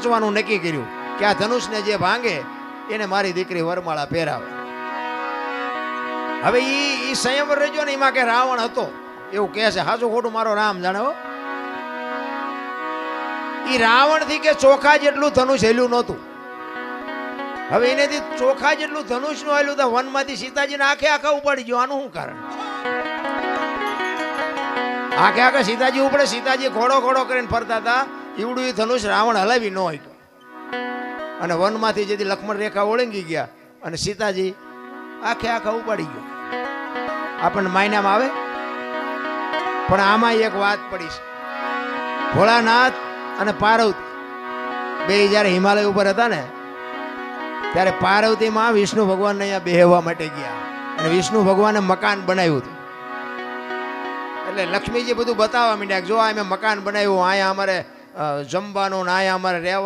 વેચવાનું નક્કી કર્યું કે આ ધનુષને જે ભાંગે એને મારી દીકરી વરમાળા પહેરાવે. હવે ઈ સંયમર રહેજો ને, એમાં કે રાવણ હતો એવું કહે છે. હાચું ખોટું મારો રામ જાણે હો. ઈ રાવણ થી કે ચોખા જેટલું ધનુષ હેલ્યું નહોતું. હવે એનેથી ચોખા જેટલું ધનુષ નું હેલ્યું તો વનમાંથી સીતાજીને આખે આખા ઉપાડી ગયો. આનું શું કારણ? આખે આખા સીતાજી ઉપડે. સીતાજી ઘોડો ઘોડો કરીને ફરતા હતા. ઈવડું એ ધનુષ રાવણ હલાવી ન હોય. અને વનમાંથી જેથી લક્ષ્મણ રેખા ઓળંગી ગયા અને સીતાજી આખે આખા ઉપાડી ગયો. આપણને માયનામાં આવે. પણ આમાં એક વાત પડી છે. ભોળાનાથ અને પાર્વતી બે જયારે હિમાલય ઉપર હતા ને, ત્યારે પાર્વતીમાં વિષ્ણુ ભગવાનને અહીંયા બેહવા માટે ગયા અને વિષ્ણુ ભગવાને મકાન બનાવ્યું હતું. એટલે લક્ષ્મીજી બધું બતાવવા માંડ્યા, જો આ મેં મકાન બનાવ્યું, અહીંયા અમારે જમવાનું ને અહીંયા અમારે રહેવા